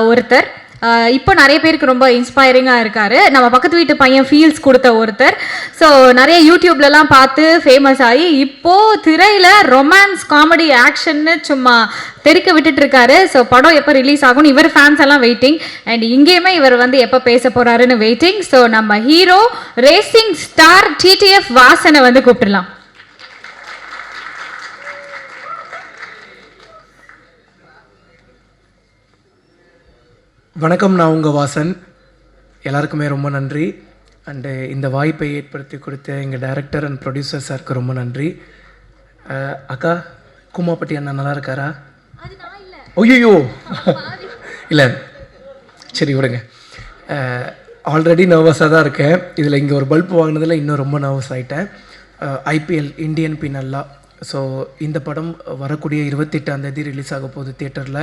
ஒருத்தர் இப்போ நிறைய பேருக்கு ரொம்ப இன்ஸ்பைரிங்காக இருக்கார். நம்ம பக்கத்து வீட்டு பையன் ஃபீல்ஸ் கொடுத்த ஒருத்தர். ஸோ நிறைய யூடியூப்லலாம் பார்த்து ஃபேமஸ் ஆகி இப்போது திரையில் ரொமான்ஸ் காமெடி ஆக்ஷன்னு சும்மா தெறிக்க விட்டுட்டு இருக்காரு. ஸோ படம் எப்போ ரிலீஸ் ஆகும்னு இவர் ஃபேன்ஸ் எல்லாம் வெயிட்டிங். அண்ட் இங்கேயுமே இவர் வந்து எப்போ பேச போகிறாருன்னு வெயிட்டிங். ஸோ நம்ம ஹீரோ ரேசிங் ஸ்டார் டிடிஎஃப் வாசனை வந்து கூப்பிடலாம். வணக்கம், நான் உங்கள் வாசன். எல்லாருக்குமே ரொம்ப நன்றி. அண்டு இந்த வாய்ப்பை ஏற்படுத்தி கொடுத்த எங்கள் டைரக்டர் அண்ட் ப்ரொடியூசர் சாருக்கு ரொம்ப நன்றி. அக்கா கூமாப்பட்டி அண்ணா நல்லா இருக்காரா? ஐயோ இல்லை, சரி விடுங்க. ஆல்ரெடி நர்வஸாக தான் இருக்கேன். இதில் இங்கே ஒரு பல்ப் வாங்கினதில் இன்னும் ரொம்ப நர்வஸ் ஆகிட்டேன். ஐபிஎல் இந்தியன் பி நல்லா. ஸோ இந்த படம் வரக்கூடிய 28ஆம் தேதி ரிலீஸ் ஆக போகுது தியேட்டரில்.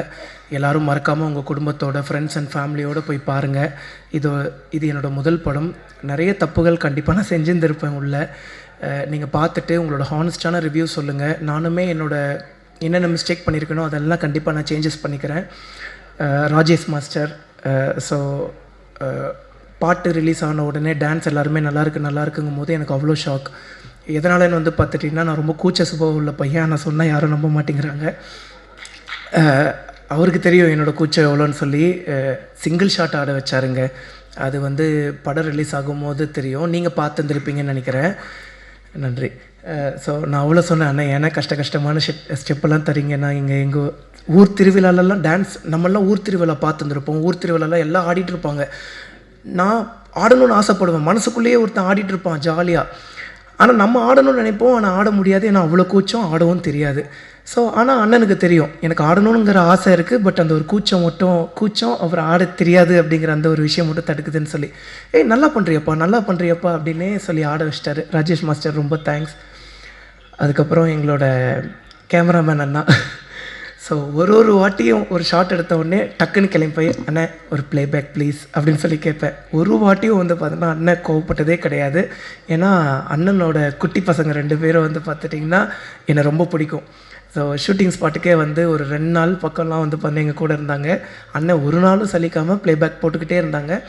எல்லோரும் மறக்காமல் உங்கள் குடும்பத்தோட ஃப்ரெண்ட்ஸ் அண்ட் ஃபேமிலியோடு போய் பாருங்கள். இது என்னோடய முதல் படம். நிறைய தப்புகள் கண்டிப்பாக நான் செஞ்சுருந்துருப்பேன் உள்ள. நீங்கள் பார்த்துட்டு உங்களோட ஹானஸ்டான ரிவ்யூ சொல்லுங்கள். நானுமே என்னென்ன மிஸ்டேக் பண்ணியிருக்கனோ அதெல்லாம் கண்டிப்பாக நான் சேஞ்சஸ் பண்ணிக்கிறேன். ராஜேஷ் மாஸ்டர். ஸோ பாட்டு ரிலீஸ் ஆன உடனே டான்ஸ் எல்லாருமே நல்லாயிருக்குங்கும் போது எனக்கு அவ்வளோ ஷாக். எதனாலன்னு வந்து பார்த்துட்டிங்கன்னா, நான் ரொம்ப கூச்ச சுபாவம் உள்ள பையன். நான் சொன்னால் யாரும் நம்ப மாட்டேங்கிறாங்க. அவருக்கு தெரியும் என்னோடய கூச்சம் எவ்வளோன்னு சொல்லி சிங்கிள் ஷாட் ஆட வச்சாருங்க. அது வந்து படம் ரிலீஸ் ஆகும்போது தெரியும். நீங்கள் பார்த்துருந்துருப்பீங்கன்னு நினைக்கிறேன். நன்றி. ஸோ நான் அவ்வளோ சொன்னேன், அண்ணா ஏன்னா கஷ்டமான ஸ்டெப்பெல்லாம் தரீங்க. நான் எங்கள் ஊர் திருவிழாலெல்லாம் டான்ஸ் நம்மளாம் ஊர் திருவிழா பார்த்துருந்துருப்போம். ஊர் திருவிழாலாம் எல்லாம் ஆடிட்டுருப்பாங்க. நான் ஆடணும்னு ஆசைப்படுவேன். மனசுக்குள்ளேயே ஒருத்தன் ஆடிட்டுருப்பான் ஜாலியாக. ஆனால் நம்ம ஆடணும்னு நினைப்போம், ஆனால் ஆட முடியாது. ஏன்னா அவ்வளோ கூச்சம், ஆடவும் தெரியாது. ஸோ ஆனால் அண்ணனுக்கு தெரியும் எனக்கு ஆடணுங்கிற ஆசை இருக்குது. பட் அந்த ஒரு கூச்சம் அவர் ஆட தெரியாது அப்படிங்கிற அந்த ஒரு விஷயம் மட்டும் தடுக்குதுன்னு சொல்லி, நல்லா பண்ணுறியப்பா அப்படின்னே சொல்லி ஆட வச்சிட்டாரு ராஜேஷ் மாஸ்டர். ரொம்ப தேங்க்ஸ். அதுக்கப்புறம் எங்களோட கேமராமேன் அண்ணா. ஸோ ஒரு வாட்டியும் ஒரு ஷாட் எடுத்த உடனே டக்குன்னு கிளம்பி போய், அண்ணன் ஒரு ப்ளேபேக் ப்ளீஸ் அப்படின்னு சொல்லி கேட்பேன். ஒரு வாட்டியும் வந்து பார்த்தீங்கன்னா அண்ணன் கோவப்பட்டதே கிடையாது. ஏன்னா அண்ணனோட குட்டி பசங்க 2 பேரும் வந்து பார்த்துட்டிங்கன்னா என்னை ரொம்ப பிடிக்கும். ஸோ ஷூட்டிங் ஸ்பாட்டுக்கே வந்து ஒரு 2 நாள் பக்கம்லாம் வந்து பண்ணி எங்கள் கூட இருந்தாங்க. அண்ணன் ஒரு நாளும் சலிக்காமல் ப்ளேபேக் போட்டுக்கிட்டே இருந்தாங்க.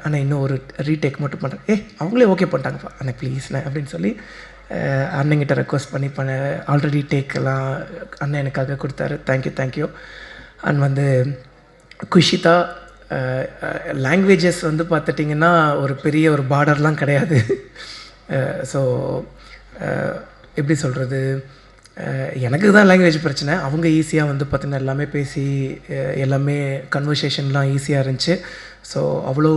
அண்ணன் இன்னும் ஒரு ரீடேக் மட்டும் பண்ணுறேன். அவங்களே ஓகே பண்ணிட்டாங்கப்பா அண்ணன் ப்ளீஸ்ண்ணே அப்படின்னு சொல்லி அண்ணங்கிட்ட ரெக்வஸ்ட் பண்ணி ஆல்ரெடி டேக்கெல்லாம் அண்ணன் எனக்காக கொடுத்தாரு. தேங்க்யூ. அண்ட் வந்து குஷிதா. லாங்குவேஜஸ் வந்து பார்த்துட்டிங்கன்னா ஒரு பெரிய ஒரு பார்டர்லாம் கிடையாது. ஸோ எப்படி சொல்கிறது, எனக்கு தான் லாங்குவேஜ் பிரச்சனை. அவங்க ஈஸியாக வந்து பார்த்திங்கன்னா எல்லாமே பேசி எல்லாமே கன்வர்சேஷன்லாம் ஈஸியாக இருந்துச்சு. ஸோ அவ்வளோ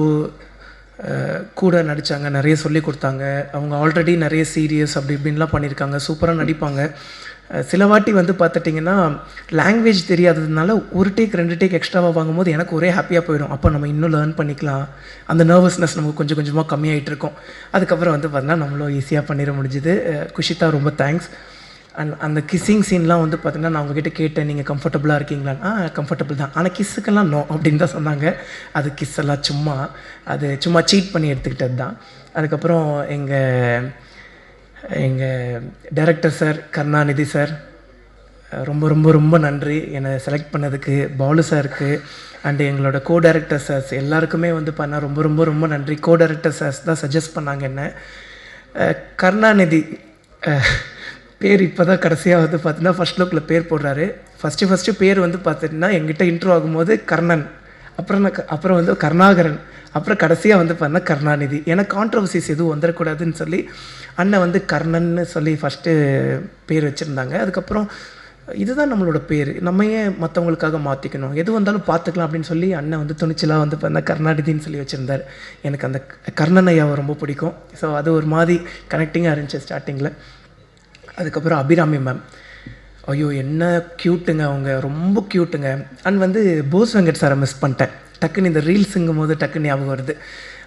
கூட நடித்தாங்க, நிறைய சொல்லி கொடுத்தாங்க. அவங்க ஆல்ரெடி நிறைய சீரியஸ் அப்படி இப்படின்லாம் பண்ணியிருக்காங்க. சூப்பராக நடிப்பாங்க. சில வாட்டி வந்து பார்த்துட்டிங்கன்னா லாங்குவேஜ் தெரியாததுனால ஒரு டேக் 2 டேக் எக்ஸ்ட்ராவாக வாங்கும்போது எனக்கு ஒரே ஹாப்பியாக போயிடும். அப்போ நம்ம இன்னும் லேர்ன் பண்ணிக்கலாம். அந்த நர்வஸ்னஸ் நமக்கு கொஞ்சம் கொஞ்சமாக கம்மியாகிட்டு இருக்கும். அதுக்கப்புறம் வந்து பார்த்தீங்கன்னா நம்மளும் ஈஸியாக பண்ணிட முடிஞ்சுது. குஷிதா ரொம்ப தேங்க்ஸ். அண்ட் அந்த கிஸ்ஸிங் சீன்லாம் வந்து பார்த்திங்கன்னா நான் அவங்ககிட்ட கேட்டேன், நீங்கள் கம்ஃபர்டபுளாக இருக்கீங்களான்னு. கம்ஃபர்டபுள் தான், ஆனால் கிஸ்ஸுக்கெல்லாம் நோ அப்படின்னு தான் சொன்னாங்க. அது கிஸ் எல்லாம் சும்மா சீட் பண்ணி எடுத்துக்கிட்டது தான். அதுக்கப்புறம் எங்கள் டைரக்டர் சார் கருணாநிதி சார் ரொம்ப ரொம்ப ரொம்ப நன்றி என்னை செலக்ட் பண்ணதுக்கு. பாலு சாருக்கு அண்டு எங்களோட கோ டைரக்டர் சார்ஸ் எல்லாருக்குமே வந்து பண்ணால் ரொம்ப ரொம்ப ரொம்ப நன்றி. கோ டைரக்டர் சார்ஸ் தான் சஜஸ்ட் பண்ணாங்க என்ன. கருணாநிதி பேர் இப்போ தான் கடைசியாக வந்து பார்த்தீங்கன்னா ஃபஸ்ட் லுக்கில் பேர் போடுறாரு. ஃபஸ்ட்டு பேர் வந்து பார்த்திங்கன்னா எங்கிட்ட இன்ட்ரோ ஆகும்போது கர்ணன், அப்புறம் வந்து கருணாகரன், அப்புறம் கடைசியாக வந்து பார்த்தீங்கன்னா கருணாநிதி. ஏன்னா கான்ட்ரவர்சிஸ் எதுவும் வந்துடக்கூடாதுன்னு சொல்லி அண்ணன் வந்து கர்ணன்னு சொல்லி ஃபஸ்ட்டு பேர் வச்சுருந்தாங்க. அதுக்கப்புறம் இதுதான் நம்மளோட பேர், நம்ம ஏன் மற்றவங்களுக்காக மாற்றிக்கணும், எது வந்தாலும் பார்த்துக்கலாம் அப்படின்னு சொல்லி அண்ணன் வந்து துணிச்சலாக வந்து பார்த்தீங்கன்னா கருணாநிதின்னு சொல்லி வச்சுருந்தார். எனக்கு அந்த கர்ணன் ஐயாவை ரொம்ப பிடிக்கும். ஸோ அது ஒரு மாதிரி கனெக்டிங்காக இருந்துச்சு ஸ்டார்டிங்கில். அதுக்கப்புறம் அபிராமி மேம், ஐயோ என்ன க்யூட்டுங்க, அவங்க ரொம்ப க்யூட்டுங்க. அண்ட் வந்து போஸ் வெங்கட் சாரை மிஸ் பண்ணிட்டேன். டக்குன்னு இந்த ரீல்ஸுங்கும் போது டக்குன்னு ஞாபகம் வருது.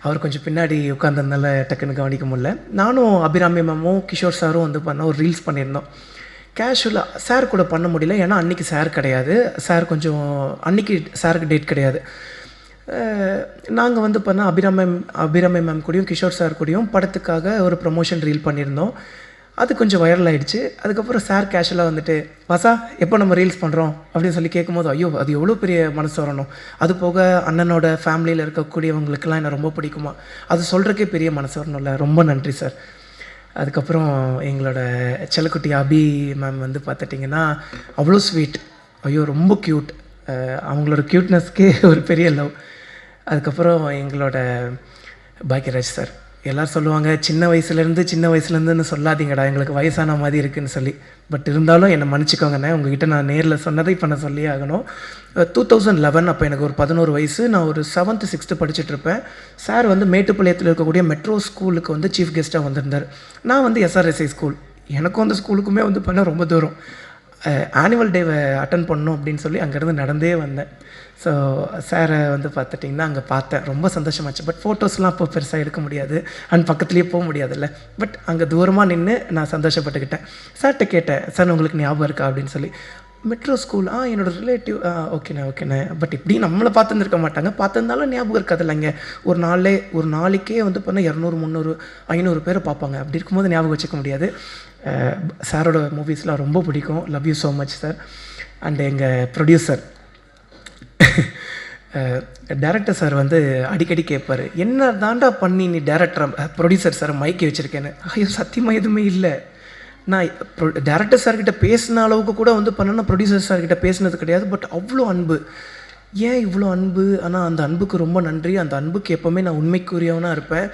அவர் கொஞ்சம் பின்னாடி உட்காந்துருந்தால டக்குன்னு கவனிக்க முடியல. நானும் அபிராமி மேமும் கிஷோர் சாரும் வந்து பண்ண ஒரு ரீல்ஸ் பண்ணியிருந்தோம். கேஷுவலாக சார் கூட பண்ண முடியல, ஏன்னா அன்றைக்கி சார் கிடையாது. அன்றைக்கி சாருக்கு டேட் கிடையாது. நாங்கள் வந்து பண்ணால் அபிராமி மேம் கூடயும் கிஷோர் சார் கூடயும் படத்துக்காக ஒரு ப்ரமோஷன் ரீல் பண்ணியிருந்தோம். அது கொஞ்சம் வைரல் ஆகிடுச்சு. அதுக்கப்புறம் சார் கேஷுவலாக வந்துட்டு, வாசா எப்போ நம்ம ரீல்ஸ் பண்ணுறோம் அப்படின்னு சொல்லி கேட்கும்போது, ஐயோ அது எவ்வளோ பெரிய மனசு வரணும். அது போக அண்ணனோட ஃபேமிலியில் இருக்கக்கூடியவங்களுக்கெல்லாம் என்ன ரொம்ப பிடிக்குமா, அது சொல்கிறக்கே பெரிய மனசு வரணும்ல. ரொம்ப நன்றி சார். அதுக்கப்புறம் எங்களோட செல்லக்குட்டி அபி மேம் வந்து பார்த்துட்டிங்கன்னா அவ்வளோ ஸ்வீட், ஐயோ ரொம்ப க்யூட். அவங்களோட க்யூட்னஸ்க்கே ஒரு பெரிய லவ். அதுக்கப்புறம் எங்களோட பாக்கியராஜ் சார், எல்லோரும் சொல்லுவாங்க சின்ன வயசுலேருந்துன்னு சொல்லாதீங்கடா, எங்களுக்கு வயசான மாதிரி இருக்குதுன்னு சொல்லி. பட் இருந்தாலும் என்னை மன்னிச்சிக்கோங்கண்ணே, உங்ககிட்ட நான் நேரில் சொன்னதை இப்போ நான் சொல்லியே ஆகணும். 2011 அப்போ எனக்கு ஒரு 11 வயசு, நான் ஒரு 7th 6th படிச்சுட்ருப்பேன். சார் வந்து மேட்டுப்பாளையத்தில் இருக்கக்கூடிய மெட்ரோ ஸ்கூலுக்கு வந்து சீஃப் கெஸ்ட்டாக வந்திருந்தார். நான் வந்து SRSI ஸ்கூல், எனக்கும் அந்த ஸ்கூலுக்குமே வந்து பண்ண ரொம்ப தூரம். ஆனுவல் டேவை அட்டன் பண்ணணும் அப்படின்னு சொல்லி அங்கேருந்து நடந்தே வந்தேன். ஸோ சாரை வந்து பார்த்துட்டிங்கன்னா அங்கே பார்த்தேன், ரொம்ப சந்தோஷமாச்சு. பட் ஃபோட்டோஸ்லாம் அப்போ பெருசாக எடுக்க முடியாது அண்ட் பக்கத்துலேயே போக முடியாதுல்ல. பட் அங்கே தூரமாக நின்று நான் சந்தோஷப்பட்டுக்கிட்டேன். சார்கிட்ட கேட்டேன், சார் உங்களுக்கு ஞாபகம் இருக்கா அப்படின்னு சொல்லி. மெட்ரோ ஸ்கூல், என்னோடய ரிலேட்டிவ், ஓகேண்ணே. பட் இப்படி நம்மளை பார்த்துருந்துருக்க மாட்டாங்க, பார்த்துருந்தாலும் ஞாபகம் இருக்காது இல்லைங்க. ஒரு நாளைக்கே வந்து பண்ணால் 200 300 500 பேரை பார்ப்பாங்க. அப்படி இருக்கும்போது ஞாபகம் வச்சுக்க முடியாது. சாரோட மூவிஸ்லாம் ரொம்ப பிடிக்கும். Love you so much sir. And எங்கள் ப்ரொடியூசர் டேரக்டர் சார் வந்து அடிக்கடி கேட்பார், என்ன தாண்டா பண்ணி நீ ப்ரொடியூசர் சார் மைக்கி வச்சுருக்கேன்னு. ஐயோ சத்தியமாக எதுவுமே இல்லை. நான் டேரக்டர் சார்கிட்ட பேசின அளவுக்கு கூட வந்து பண்ணேன்னா ப்ரொடியூசர் சார்கிட்ட பேசினது கிடையாது. பட் அவ்வளோ அன்பு, ஏன் இவ்வளோ அன்பு. ஆனால் அந்த அன்புக்கு ரொம்ப நன்றி. அந்த அன்புக்கு எப்போவுமே நான் உண்மைக்குரியவனாக இருப்பேன்.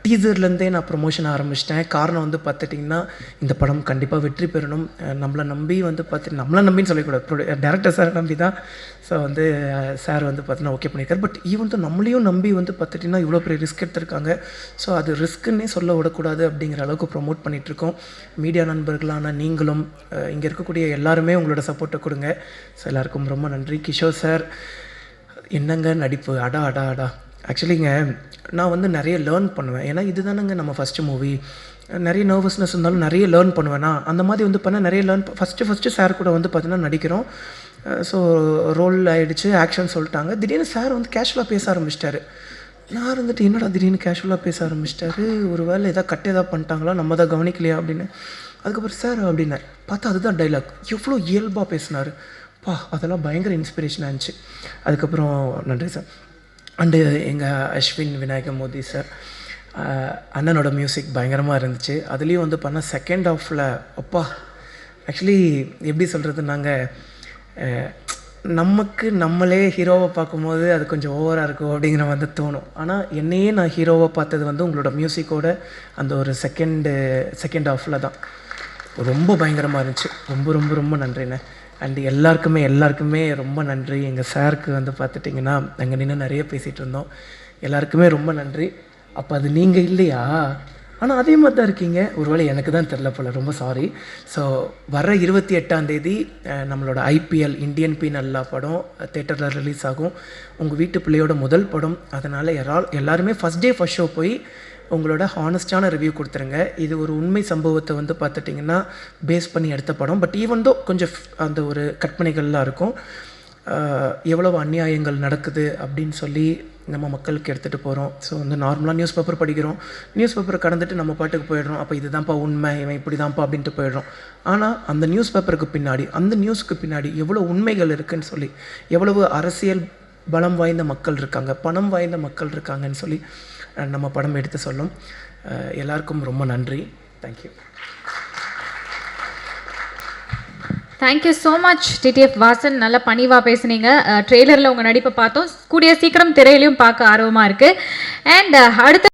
டீசர்லேருந்தே நான் ப்ரொமோஷன் ஆரம்பிச்சிட்டேன். காரணம் வந்து பார்த்துட்டிங்கன்னா இந்த படம் கண்டிப்பாக வெற்றி பெறணும். நம்மளை நம்பி வந்து நம்மளை நம்பின்னு சொல்லக்கூடாது, டேரக்டர் சாரை நம்பி தான். ஸோ வந்து சார் வந்து பார்த்தீங்கன்னா ஓகே பண்ணியிருக்காரு. பட் ஈவன் தான் நம்மளையும் நம்பி வந்து பார்த்துட்டிங்கன்னா இவ்வளோ பெரிய ரிஸ்க் எடுத்திருக்காங்க. ஸோ அது ரிஸ்க்குன்னே சொல்ல விடக்கூடாது அப்படிங்கிற அளவுக்கு ப்ரொமோட் பண்ணிகிட்ருக்கோம். மீடியா நண்பர்களான நீங்களும் இங்கே இருக்கக்கூடிய எல்லாருமே உங்களோட சப்போர்ட்டை கொடுங்க. ஸோ எல்லாருக்கும் ரொம்ப நன்றி. கிஷோர் சார், என்னங்க நடிப்பு, அடா. ஆக்சுவலிங்க நான் வந்து நிறைய லேர்ன் பண்ணுவேன். ஏன்னா இது தானேங்க நம்ம ஃபஸ்ட்டு மூவி. நிறைய நர்வஸ்னஸ் இருந்தாலும் நிறைய லேர்ன் பண்ணுவேன்னா அந்த மாதிரி வந்து பண்ணால் நிறைய ஃபஸ்ட்டு சார் கூட வந்து பார்த்தீங்கன்னா நடிக்கிறோம். ஸோ ரோல் ஆகிடுச்சு, ஆக்ஷன் சொல்லிட்டாங்க. திடீர்னு சார் வந்து கேஷுவலாக பேச ஆரம்பிச்சிட்டாரு. நான் இருந்துட்டு என்னடா திடீர்னு கேஷுவலாக பேச ஆரம்பிச்சிட்டாரு, ஒரு வேளை எதாவது பண்ணிட்டாங்களா, நம்ம தான் கவனிக்கலையா அப்படின்னு. அதுக்கப்புறம் சார் அப்படின்னேன், பார்த்தா அதுதான் டைலாக். எவ்வளோ இயல்பாக பேசினார் அதெல்லாம் பயங்கர இன்ஸ்பிரேஷனாக இருந்துச்சு. அதுக்கப்புறம் நன்றி சார். அண்டு எங்கள் அஸ்வின் விநாயகமூர்த்தி சார், அண்ணனோட மியூசிக் பயங்கரமாக இருந்துச்சு. அதுலேயும் வந்து பண்ண செகண்ட் ஹாஃபில் ஆக்சுவலி எப்படி சொல்கிறது, நாங்கள் நமக்கு நம்மளே ஹீரோவை பார்க்கும்போது அது கொஞ்சம் ஓவராக இருக்கும் அப்படிங்கிற வந்து தோணும். ஆனால் என்னையே நான் ஹீரோவை பார்த்தது வந்து உங்களோட மியூசிக்கோட அந்த ஒரு செகண்ட் ஹாஃபில் தான். ரொம்ப பயங்கரமாக இருந்துச்சு. ரொம்ப ரொம்ப ரொம்ப நன்றிண்ணே. அண்டு எல்லாருக்குமே ரொம்ப நன்றி. எங்கள் சாருக்கு வந்து பார்த்துட்டிங்கன்னா அங்கே நின்று நிறைய பேசிகிட்டு இருந்தோம். எல்லாருக்குமே ரொம்ப நன்றி. அப்போ அது நீங்கள் இல்லையா? ஆனால் அதே மாதிரி தான் இருக்கீங்க. ஒருவேளை எனக்கு தான் தெரில போல், ரொம்ப சாரி. ஸோ வர 28ஆம் தேதி நம்மளோட IPL இந்தியன் பீனல்லா படம் தேட்டரில் ரிலீஸ் ஆகும். உங்கள் வீட்டு பிள்ளையோட முதல் படம். அதனால் எல்லாருமே ஃபஸ்ட் டே ஃபஸ்ட் ஷோ போய் உங்களோட ஹானஸ்டான ரிவ்யூ கொடுத்துருங்க. இது ஒரு உண்மை சம்பவத்தை வந்து பார்த்துட்டிங்கன்னா பேஸ் பண்ணி எடுத்த படம். பட் ஈவன் தோ கொஞ்சம் அந்த ஒரு கற்பனைகள்லாம் இருக்கும். எவ்வளவு அநியாயங்கள் நடக்குது அப்படின்னு சொல்லி நம்ம மக்களுக்கு எடுத்துகிட்டு போகிறோம். ஸோ வந்து நார்மலாக நியூஸ் பேப்பர் படிக்கிறோம், நியூஸ் பேப்பரை கடந்துட்டு நம்ம பாட்டுக்கு போயிடுறோம். அப்போ இதுதான்ப்பா உண்மை, இவன் இப்படி தான்ப்பா அப்படின்ட்டு போயிடுறோம். ஆனால் அந்த நியூஸ் பேப்பருக்கு பின்னாடி, அந்த நியூஸுக்கு பின்னாடி எவ்வளோ உண்மைகள் இருக்குதுன்னு சொல்லி, எவ்வளவு அரசியல் பலம் வாய்ந்த மக்கள் இருக்காங்க, பணம் வாய்ந்த மக்கள் இருக்காங்கன்னு சொல்லி நம்ம படம் எடுத்து சொல்லும். எல்லாருக்கும் ரொம்ப நன்றி. Thank you. Thank you so much TTF Vasan. நல்லா பணிவாக பேசுனீங்க. ட்ரெய்லரில் உங்கள் நடிப்பை பார்த்தோம். கூடிய சீக்கிரம் திரையிலையும் பார்க்க ஆர்வமாக இருக்குது. அண்ட் அடுத்த